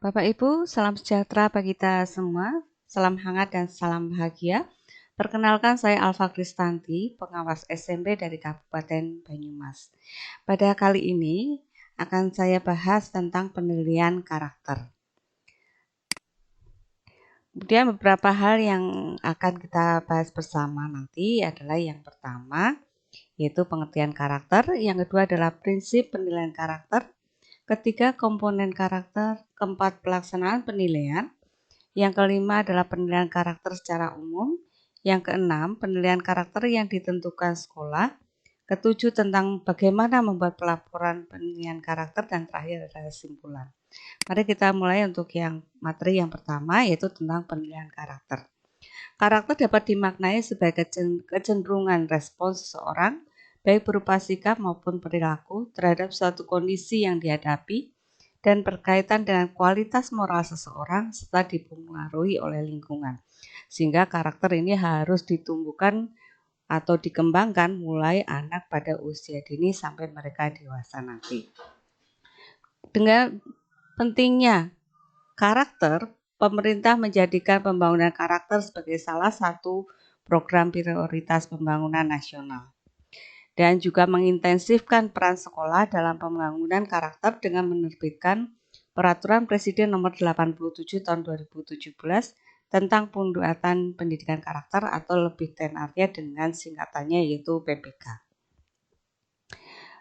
Bapak Ibu, salam sejahtera bagi kita semua, salam hangat dan salam bahagia. Perkenalkan saya Alfa Kristanti, pengawas SMP dari Kabupaten Banyumas. Pada kali ini akan saya bahas tentang penilaian karakter. Kemudian beberapa hal yang akan kita bahas bersama nanti adalah yang pertama, yaitu pengertian karakter. Yang kedua adalah prinsip penilaian karakter. Ketiga, komponen karakter. Keempat, pelaksanaan penilaian. Yang kelima adalah penilaian karakter secara umum. Yang keenam, penilaian karakter yang ditentukan sekolah. Ketujuh, tentang bagaimana membuat pelaporan penilaian karakter. Dan terakhir adalah kesimpulan. Mari kita mulai untuk yang materi yang pertama, yaitu tentang penilaian karakter. Karakter dapat dimaknai sebagai kecenderungan respons seseorang, baik berupa sikap maupun perilaku terhadap suatu kondisi yang dihadapi, dan berkaitan dengan kualitas moral seseorang serta dipengaruhi oleh lingkungan. Sehingga karakter ini harus ditumbuhkan atau dikembangkan mulai anak pada usia dini sampai mereka dewasa nanti. Dengan pentingnya karakter, pemerintah menjadikan pembangunan karakter sebagai salah satu program prioritas pembangunan nasional. Dan juga mengintensifkan peran sekolah dalam pembangunan karakter dengan menerbitkan Peraturan Presiden Nomor 87 Tahun 2017 tentang penguatan pendidikan karakter atau lebih tenarnya dengan singkatannya yaitu PPK.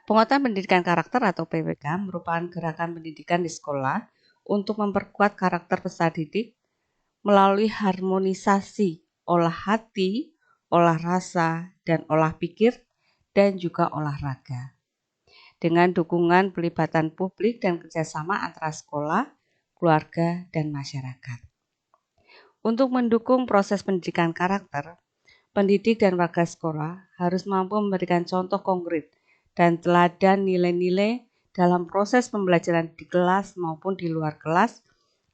Penguatan pendidikan karakter atau PPK merupakan gerakan pendidikan di sekolah untuk memperkuat karakter peserta didik melalui harmonisasi olah hati, olah rasa, dan olah pikir, dan juga olahraga. Dengan dukungan pelibatan publik dan kerjasama antara sekolah, keluarga, dan masyarakat. Untuk mendukung proses pendidikan karakter, pendidik dan warga sekolah harus mampu memberikan contoh konkret dan teladan nilai-nilai dalam proses pembelajaran di kelas maupun di luar kelas,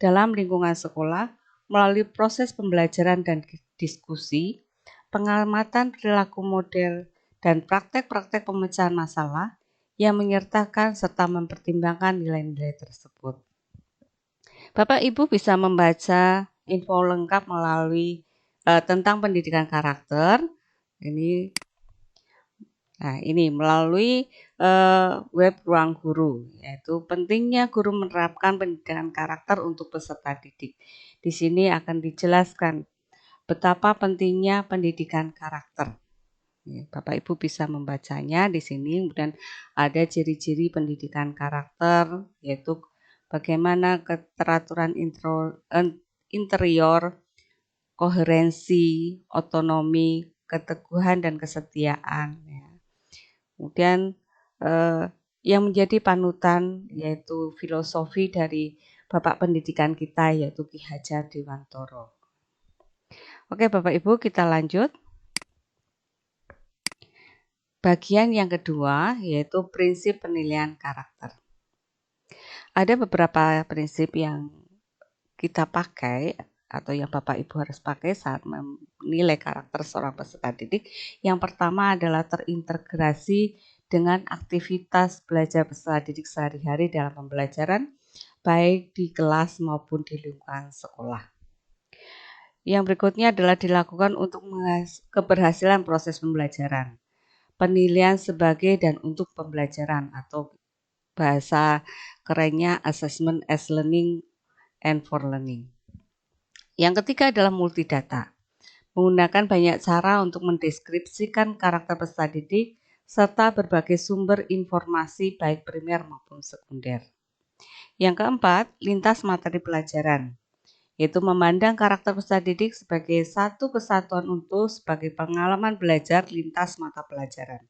dalam lingkungan sekolah, melalui proses pembelajaran dan diskusi, pengamatan perilaku model, dan praktek-praktek pemecahan masalah yang menyertakan serta mempertimbangkan nilai-nilai tersebut. Bapak Ibu bisa membaca info lengkap melalui tentang pendidikan karakter. Ini melalui web Ruang Guru, yaitu pentingnya guru menerapkan pendidikan karakter untuk peserta didik. Di sini akan dijelaskan betapa pentingnya pendidikan karakter. Bapak Ibu bisa membacanya di sini. Kemudian ada ciri-ciri pendidikan karakter, yaitu bagaimana keteraturan interior, koherensi, otonomi, keteguhan dan kesetiaan. Kemudian yang menjadi panutan yaitu filosofi dari Bapak Pendidikan kita yaitu Ki Hajar Dewantoro. Oke Bapak Ibu, kita lanjut. Bagian yang kedua yaitu prinsip penilaian karakter. Ada beberapa prinsip yang kita pakai atau yang Bapak Ibu harus pakai saat menilai karakter seorang peserta didik. Yang pertama adalah terintegrasi dengan aktivitas belajar peserta didik sehari-hari dalam pembelajaran, baik di kelas maupun di lingkungan sekolah. Yang berikutnya adalah dilakukan untuk keberhasilan proses pembelajaran. Penilaian sebagai dan untuk pembelajaran atau bahasa kerennya assessment as learning and for learning. Yang ketiga adalah multidata. Menggunakan banyak cara untuk mendeskripsikan karakter peserta didik serta berbagai sumber informasi baik primer maupun sekunder. Yang keempat, lintas materi pelajaran, yaitu memandang karakter peserta didik sebagai satu kesatuan utuh sebagai pengalaman belajar lintas mata pelajaran.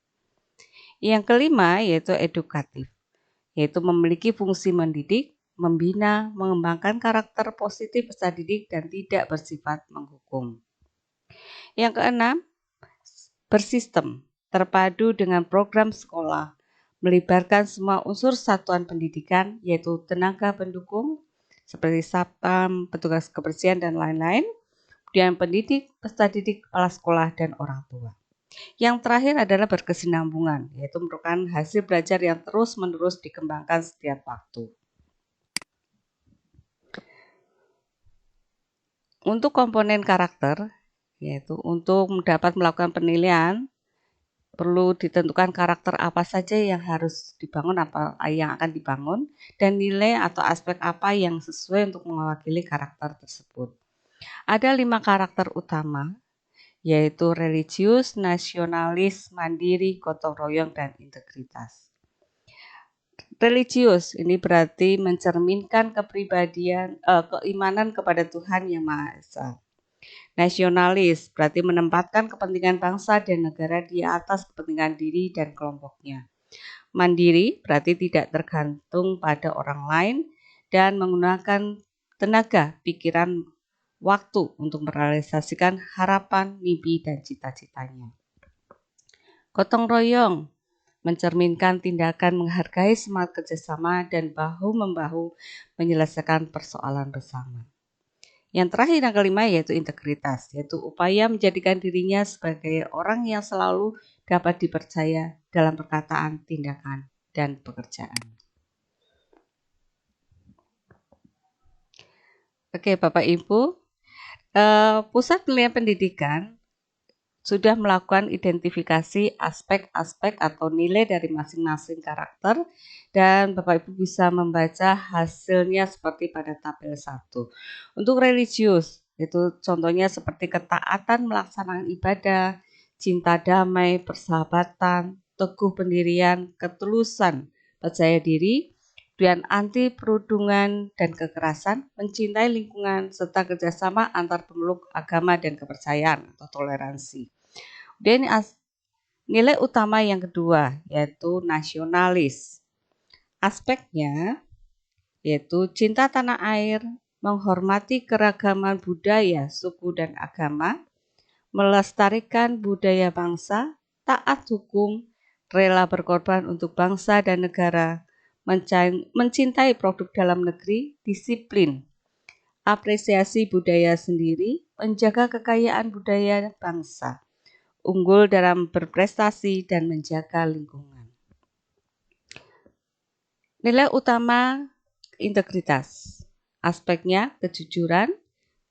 Yang kelima yaitu edukatif, yaitu memiliki fungsi mendidik, membina, mengembangkan karakter positif peserta didik dan tidak bersifat menghukum. Yang keenam, bersistem, terpadu dengan program sekolah, melibatkan semua unsur satuan pendidikan yaitu tenaga pendukung seperti satpam, petugas kebersihan dan lain-lain, kemudian pendidik, peserta didik, kepala sekolah dan orang tua. Yang terakhir adalah berkesinambungan, yaitu merupakan hasil belajar yang terus-menerus dikembangkan setiap waktu. Untuk komponen karakter, yaitu untuk dapat melakukan penilaian, perlu ditentukan karakter apa saja yang harus dibangun, apa yang akan dibangun, dan nilai atau aspek apa yang sesuai untuk mewakili karakter tersebut. Ada 5 karakter utama, yaitu religius, nasionalis, mandiri, gotong royong, dan integritas. Religius ini berarti mencerminkan keimanan kepada Tuhan Yang Maha Esa. Nasionalis berarti menempatkan kepentingan bangsa dan negara di atas kepentingan diri dan kelompoknya. Mandiri berarti tidak tergantung pada orang lain dan menggunakan tenaga, pikiran, waktu untuk merealisasikan harapan, mimpi, dan cita-citanya. Gotong royong mencerminkan tindakan menghargai semangat kerjasama dan bahu-membahu menyelesaikan persoalan bersama. Yang terakhir yang kelima yaitu integritas, yaitu upaya menjadikan dirinya sebagai orang yang selalu dapat dipercaya dalam perkataan, tindakan, dan pekerjaan. Oke, Bapak Ibu, Pusat Penilaian Pendidikan sudah melakukan identifikasi aspek-aspek atau nilai dari masing-masing karakter dan Bapak Ibu bisa membaca hasilnya seperti pada tabel 1. Untuk religius, itu contohnya seperti ketaatan melaksanakan ibadah, cinta damai, persahabatan, teguh pendirian, ketulusan, percaya diri, dan anti perundungan dan kekerasan, mencintai lingkungan, serta kerjasama antar pemeluk agama dan kepercayaan atau toleransi. Dan nilai utama yang kedua yaitu nasionalis. Aspeknya yaitu cinta tanah air, menghormati keragaman budaya, suku, dan agama, melestarikan budaya bangsa, taat hukum, rela berkorban untuk bangsa dan negara, mencintai produk dalam negeri, disiplin, apresiasi budaya sendiri, menjaga kekayaan budaya bangsa, unggul dalam berprestasi dan menjaga lingkungan. Nilai utama integritas. Aspeknya kejujuran,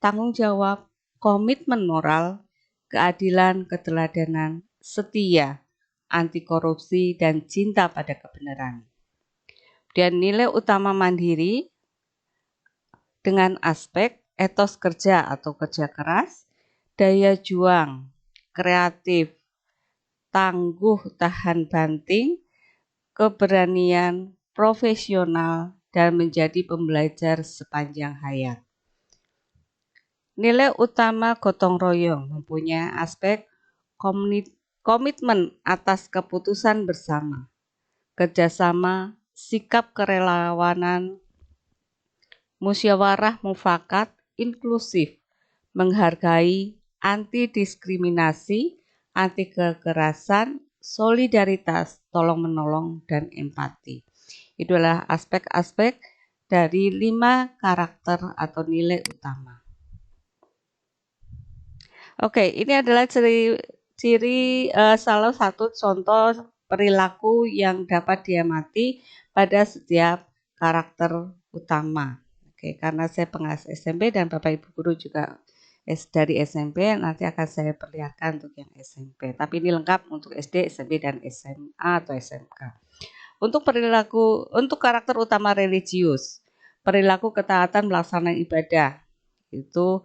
tanggung jawab, komitmen moral, keadilan, keteladanan, setia, anti korupsi, dan cinta pada kebenaran. Dan nilai utama mandiri dengan aspek etos kerja atau kerja keras, daya juang, kreatif, tangguh tahan banting, keberanian, profesional, dan menjadi pembelajar sepanjang hayat. Nilai utama gotong royong mempunyai aspek komitmen atas keputusan bersama, kerjasama, sikap kerelawanan, musyawarah mufakat, inklusif, menghargai, anti diskriminasi, anti kekerasan, solidaritas, tolong-menolong, dan empati. Itulah aspek-aspek dari 5 karakter atau nilai utama. Oke, ini adalah ciri salah satu contoh perilaku yang dapat diamati pada setiap karakter utama. Oke, karena saya pengas SMP dan Bapak Ibu guru juga dari SMP, nanti akan saya perlihatkan untuk yang SMP. Tapi ini lengkap untuk SD, SMP, dan SMA atau SMK. Untuk karakter utama religius, perilaku ketaatan melaksanakan ibadah, itu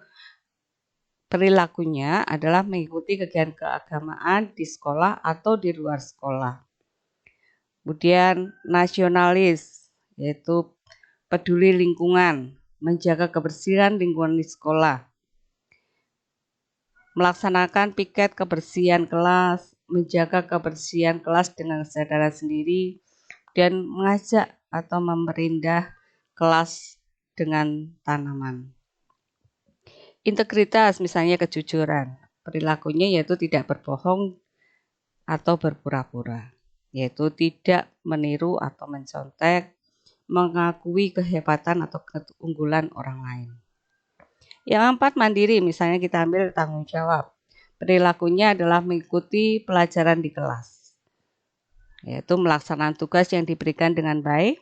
perilakunya adalah mengikuti kegiatan keagamaan di sekolah atau di luar sekolah. Kemudian nasionalis, yaitu peduli lingkungan, menjaga kebersihan lingkungan di sekolah, melaksanakan piket kebersihan kelas, menjaga kebersihan kelas dengan kesadaran sendiri, dan mengajak atau memperindah kelas dengan tanaman. Integritas misalnya kejujuran, perilakunya yaitu tidak berbohong atau berpura-pura, yaitu tidak meniru atau mencontek, mengakui kehebatan atau keunggulan orang lain. Yang keempat mandiri, misalnya kita ambil tanggung jawab, perilakunya adalah mengikuti pelajaran di kelas, yaitu melaksanakan tugas yang diberikan dengan baik,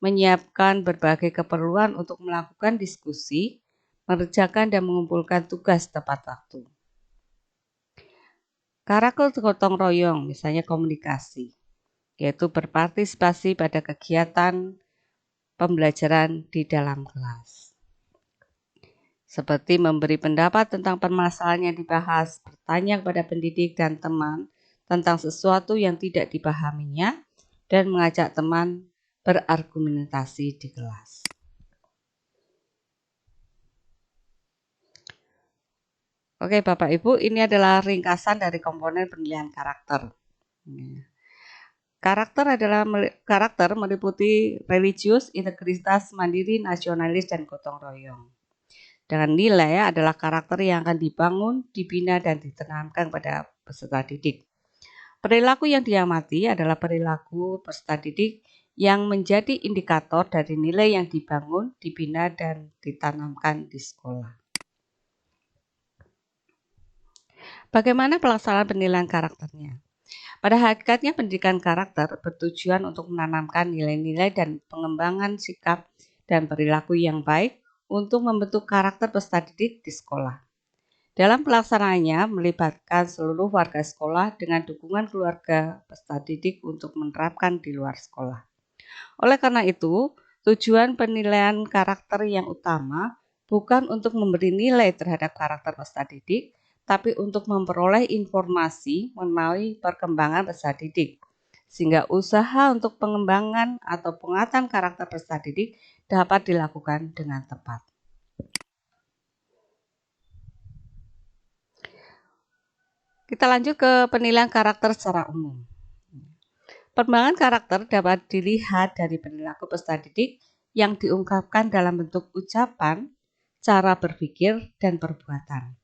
menyiapkan berbagai keperluan untuk melakukan diskusi, mengerjakan dan mengumpulkan tugas tepat waktu. Karakter gotong royong, misalnya komunikasi, yaitu berpartisipasi pada kegiatan pembelajaran di dalam kelas. Seperti memberi pendapat tentang permasalahan yang dibahas, bertanya kepada pendidik dan teman tentang sesuatu yang tidak dipahaminya, dan mengajak teman berargumentasi di kelas. Oke Bapak Ibu, ini adalah ringkasan dari komponen penilaian karakter. Karakter meliputi religius, integritas, mandiri, nasionalis, dan gotong royong. Dan nilai adalah karakter yang akan dibangun, dibina, dan ditanamkan pada peserta didik. Perilaku yang diamati adalah perilaku peserta didik yang menjadi indikator dari nilai yang dibangun, dibina, dan ditanamkan di sekolah. Bagaimana pelaksanaan penilaian karakternya? Pada hakikatnya pendidikan karakter bertujuan untuk menanamkan nilai-nilai dan pengembangan sikap dan perilaku yang baik untuk membentuk karakter peserta didik di sekolah. Dalam pelaksanaannya melibatkan seluruh warga sekolah dengan dukungan keluarga peserta didik untuk menerapkan di luar sekolah. Oleh karena itu, tujuan penilaian karakter yang utama bukan untuk memberi nilai terhadap karakter peserta didik, tapi untuk memperoleh informasi mengenai perkembangan peserta didik, sehingga usaha untuk pengembangan atau penguatan karakter peserta didik dapat dilakukan dengan tepat. Kita lanjut ke penilaian karakter secara umum. Perkembangan karakter dapat dilihat dari perilaku peserta didik yang diungkapkan dalam bentuk ucapan, cara berpikir, dan perbuatan.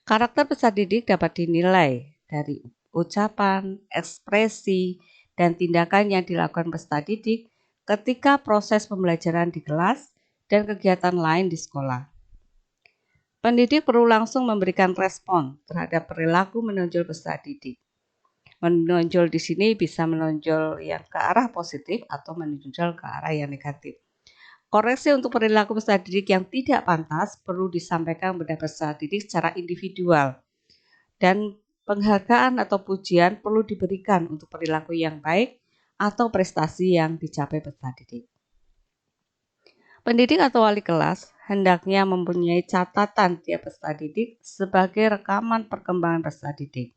Karakter peserta didik dapat dinilai dari ucapan, ekspresi, dan tindakan yang dilakukan peserta didik ketika proses pembelajaran di kelas dan kegiatan lain di sekolah. Pendidik perlu langsung memberikan respon terhadap perilaku menonjol peserta didik. Menonjol di sini bisa menonjol yang ke arah positif atau menonjol ke arah yang negatif. Koreksi untuk perilaku peserta didik yang tidak pantas perlu disampaikan kepada peserta didik secara individual. Dan penghargaan atau pujian perlu diberikan untuk perilaku yang baik atau prestasi yang dicapai peserta didik. Pendidik atau wali kelas hendaknya mempunyai catatan tiap peserta didik sebagai rekaman perkembangan peserta didik.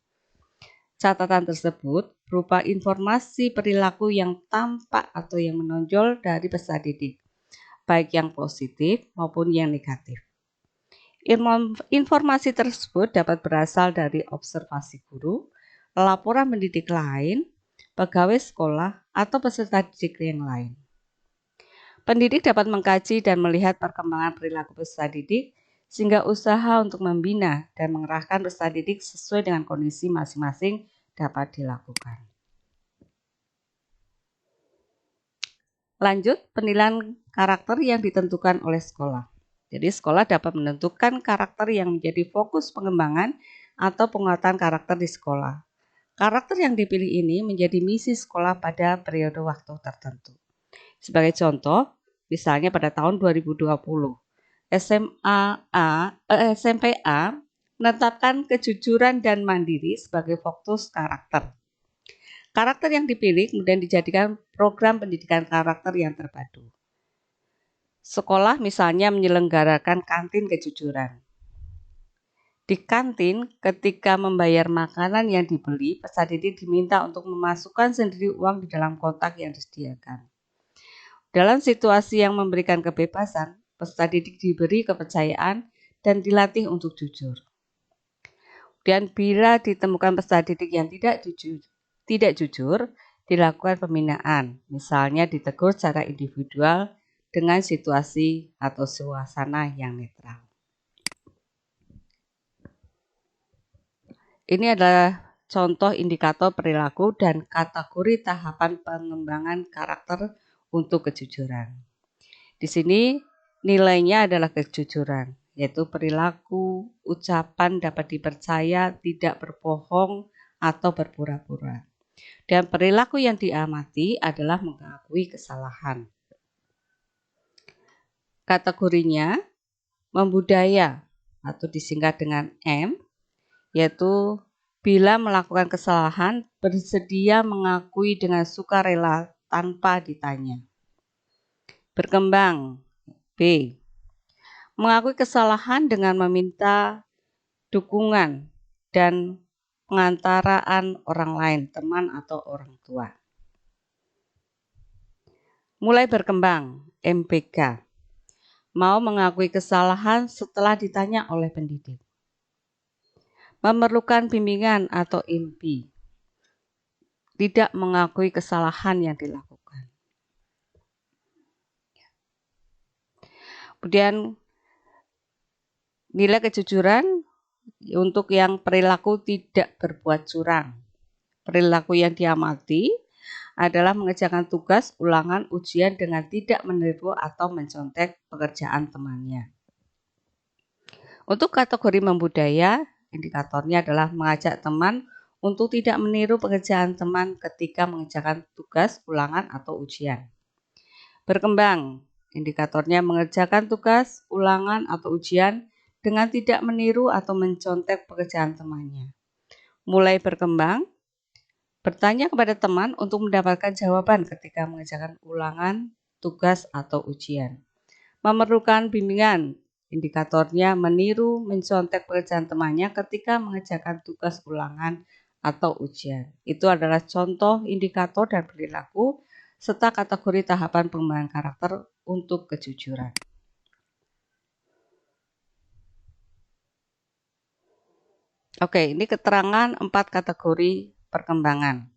Catatan tersebut berupa informasi perilaku yang tampak atau yang menonjol dari peserta didik, baik yang positif maupun yang negatif. Informasi tersebut dapat berasal dari observasi guru, laporan pendidik lain, pegawai sekolah, atau peserta didik yang lain. Pendidik dapat mengkaji dan melihat perkembangan perilaku peserta didik sehingga usaha untuk membina dan mengerahkan peserta didik sesuai dengan kondisi masing-masing dapat dilakukan. Lanjut, penilaian karakter yang ditentukan oleh sekolah. Jadi sekolah dapat menentukan karakter yang menjadi fokus pengembangan atau penguatan karakter di sekolah. Karakter yang dipilih ini menjadi misi sekolah pada periode waktu tertentu. Sebagai contoh, misalnya pada tahun 2020, SMPA menetapkan kejujuran dan mandiri sebagai fokus karakter. Karakter yang dipilih kemudian dijadikan program pendidikan karakter yang terpadu. Sekolah misalnya menyelenggarakan kantin kejujuran. Di kantin, ketika membayar makanan yang dibeli, peserta didik diminta untuk memasukkan sendiri uang di dalam kotak yang disediakan. Dalam situasi yang memberikan kebebasan, peserta didik diberi kepercayaan dan dilatih untuk jujur. Dan bila ditemukan peserta didik yang tidak jujur, dilakukan pembinaan, misalnya ditegur secara individual dengan situasi atau suasana yang netral. Ini adalah contoh indikator perilaku dan kategori tahapan pengembangan karakter untuk kejujuran. Di sini nilainya adalah kejujuran, yaitu perilaku, ucapan dapat dipercaya, tidak berbohong atau berpura-pura. Dan perilaku yang diamati adalah mengakui kesalahan. Kategorinya membudaya atau disingkat dengan M, yaitu bila melakukan kesalahan bersedia mengakui dengan sukarela tanpa ditanya. Berkembang. B. Mengakui kesalahan dengan meminta dukungan dan pengantaraan orang lain, teman atau orang tua. Mulai berkembang. MBK. Mau mengakui kesalahan setelah ditanya oleh pendidik. Memerlukan bimbingan atau IMPI. Tidak mengakui kesalahan yang dilakukan. Kemudian nilai kejujuran untuk yang perilaku tidak berbuat curang. Perilaku yang diamati adalah mengerjakan tugas, ulangan, ujian dengan tidak meniru atau mencontek pekerjaan temannya. Untuk kategori membudaya, indikatornya adalah mengajak teman untuk tidak meniru pekerjaan teman ketika mengerjakan tugas, ulangan, atau ujian. Berkembang, indikatornya mengerjakan tugas, ulangan, atau ujian dengan tidak meniru atau mencontek pekerjaan temannya. Mulai berkembang, bertanya kepada teman untuk mendapatkan jawaban ketika mengerjakan ulangan, tugas, atau ujian. Memerlukan bimbingan, indikatornya meniru, mencontek pekerjaan temannya ketika mengerjakan tugas ulangan atau ujian. Itu adalah contoh indikator dan perilaku serta kategori tahapan pengembangan karakter untuk kejujuran. Oke, ini keterangan 4 kategori perkembangan.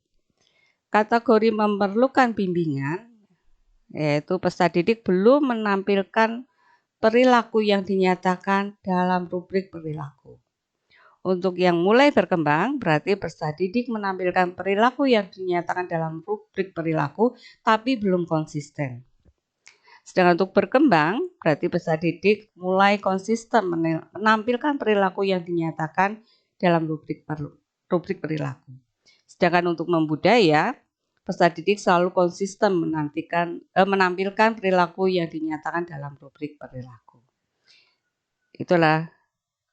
Kategori memerlukan bimbingan, yaitu peserta didik belum menampilkan perilaku yang dinyatakan dalam rubrik perilaku. Untuk yang mulai berkembang, berarti peserta didik menampilkan perilaku yang dinyatakan dalam rubrik perilaku, tapi belum konsisten. Sedangkan untuk berkembang, berarti peserta didik mulai konsisten menampilkan perilaku yang dinyatakan dalam rubrik perilaku. Sedangkan untuk membudaya, peserta didik selalu konsisten menampilkan perilaku yang dinyatakan dalam rubrik perilaku. Itulah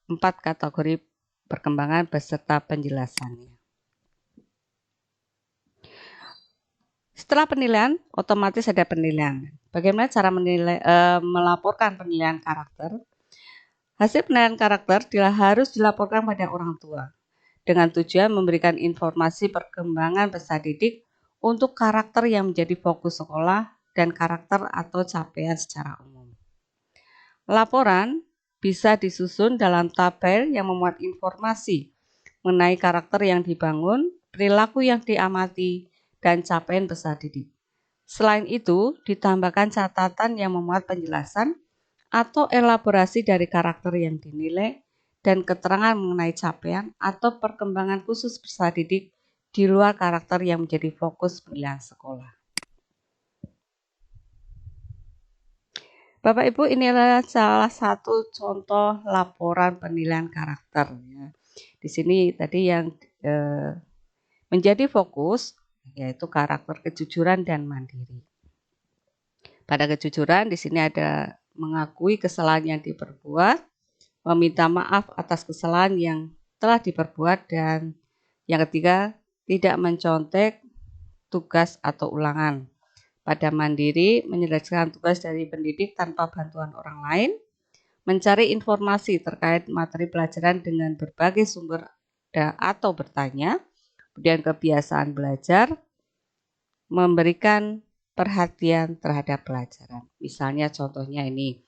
4 kategori perkembangan beserta penjelasannya. Setelah penilaian, otomatis ada penilaian. Bagaimana cara melaporkan penilaian karakter? Hasil penilaian karakter harus dilaporkan pada orang tua dengan tujuan memberikan informasi perkembangan peserta didik untuk karakter yang menjadi fokus sekolah dan karakter atau capaian secara umum. Laporan bisa disusun dalam tabel yang memuat informasi mengenai karakter yang dibangun, perilaku yang diamati, dan capaian peserta didik. Selain itu, ditambahkan catatan yang memuat penjelasan atau elaborasi dari karakter yang dinilai dan keterangan mengenai capaian atau perkembangan khusus peserta didik di luar karakter yang menjadi fokus penilaian sekolah. Bapak Ibu, ini adalah salah satu contoh laporan penilaian karakter. Di sini tadi yang menjadi fokus yaitu karakter kejujuran dan mandiri. Pada kejujuran di sini ada mengakui kesalahan yang diperbuat, meminta maaf atas kesalahan yang telah diperbuat, dan yang ketiga, tidak mencontek tugas atau ulangan. Pada mandiri, menyelesaikan tugas dari pendidik tanpa bantuan orang lain, mencari informasi terkait materi pelajaran dengan berbagai sumber atau bertanya, kemudian kebiasaan belajar, memberikan perhatian terhadap pelajaran. Misalnya contohnya ini,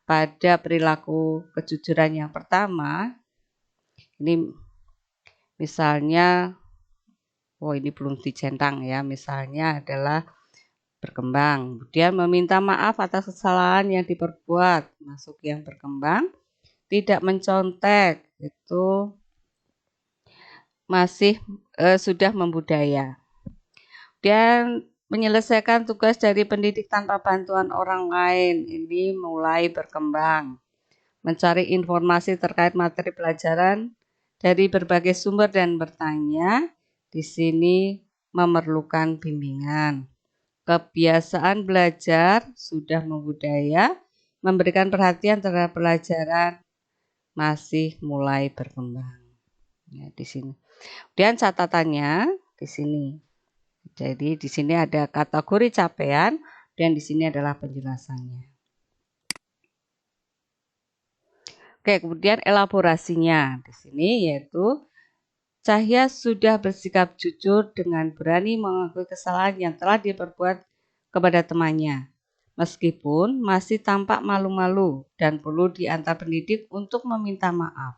pada perilaku kejujuran yang pertama, ini misalnya, ini belum dicentang ya, misalnya adalah berkembang. Kemudian meminta maaf atas kesalahan yang diperbuat, masuk yang berkembang, tidak mencontek, itu masih sudah membudaya. Dan menyelesaikan tugas dari pendidik tanpa bantuan orang lain, ini mulai berkembang. Mencari informasi terkait materi pelajaran dari berbagai sumber dan bertanya, di sini memerlukan bimbingan. Kebiasaan belajar sudah membudaya, memberikan perhatian terhadap pelajaran masih mulai berkembang. Ya, di sini. Kemudian catatannya di sini. Jadi di sini ada kategori capaian dan di sini adalah penjelasannya. Oke, kemudian elaborasinya di sini yaitu Cahya sudah bersikap jujur dengan berani mengakui kesalahan yang telah diperbuat kepada temannya, meskipun masih tampak malu-malu dan perlu diantar pendidik untuk meminta maaf.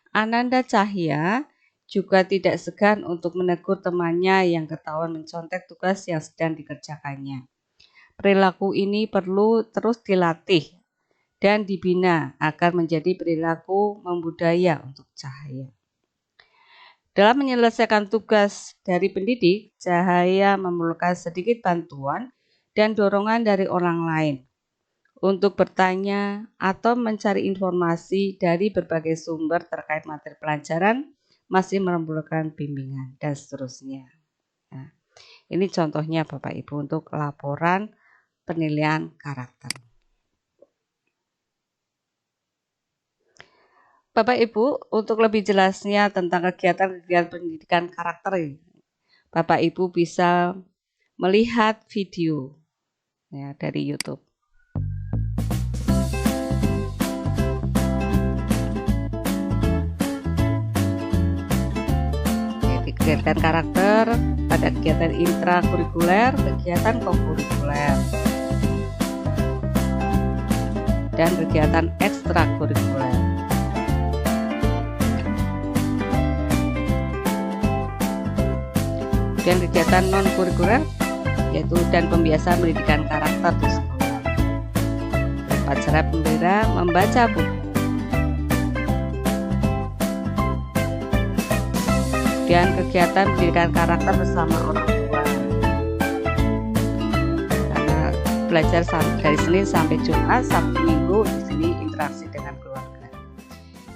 Ananda Cahya juga tidak segan untuk menegur temannya yang ketahuan mencontek tugas yang sedang dikerjakannya. Perilaku ini perlu terus dilatih dan dibina agar menjadi perilaku membudaya untuk Cahya. Dalam menyelesaikan tugas dari pendidik, Cahya memerlukan sedikit bantuan dan dorongan dari orang lain untuk bertanya atau mencari informasi dari berbagai sumber terkait materi pelajaran, masih memerlukan bimbingan, dan seterusnya. Nah, ini contohnya Bapak Ibu untuk laporan penilaian karakter. Bapak Ibu, untuk lebih jelasnya tentang kegiatan-kegiatan pendidikan karakter, Bapak Ibu bisa melihat video ya, dari YouTube. Jadi, kegiatan karakter pada kegiatan intrakurikuler, kegiatan kokurikuler, dan kegiatan ekstrakurikuler. Dan kegiatan non-kurikuler yaitu dan pembiasaan pendidikan karakter di sekolah. Upacara pembela membaca buku. Dan kegiatan pendidikan karakter bersama orang tua. Karena belajar dari Senin sampai Jumat, Sabtu Minggu di sini interaksi dengan keluarga.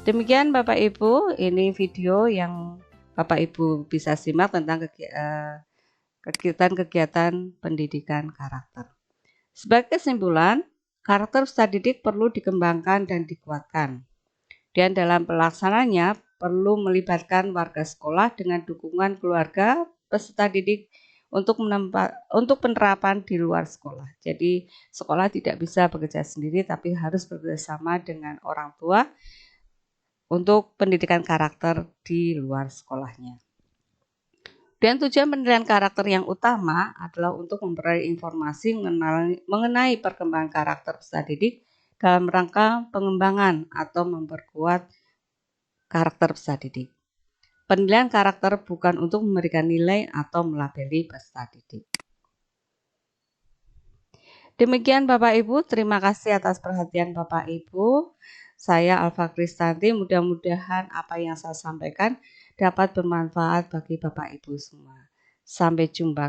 Demikian Bapak Ibu, ini video yang Bapak Ibu bisa simak tentang kegiatan-kegiatan pendidikan karakter. Sebagai kesimpulan, karakter peserta didik perlu dikembangkan dan dikuatkan. Dan dalam pelaksanaannya perlu melibatkan warga sekolah dengan dukungan keluarga peserta didik untuk penerapan di luar sekolah. Jadi sekolah tidak bisa bekerja sendiri tapi harus bekerjasama dengan orang tua untuk pendidikan karakter di luar sekolahnya. Dan tujuan penilaian karakter yang utama adalah untuk memperoleh informasi mengenai perkembangan karakter peserta didik dalam rangka pengembangan atau memperkuat karakter peserta didik. Penilaian karakter bukan untuk memberikan nilai atau melabeli peserta didik. Demikian Bapak Ibu, terima kasih atas perhatian Bapak Ibu. Saya Alfa Kristanti, mudah-mudahan apa yang saya sampaikan dapat bermanfaat bagi Bapak Ibu semua. Sampai jumpa.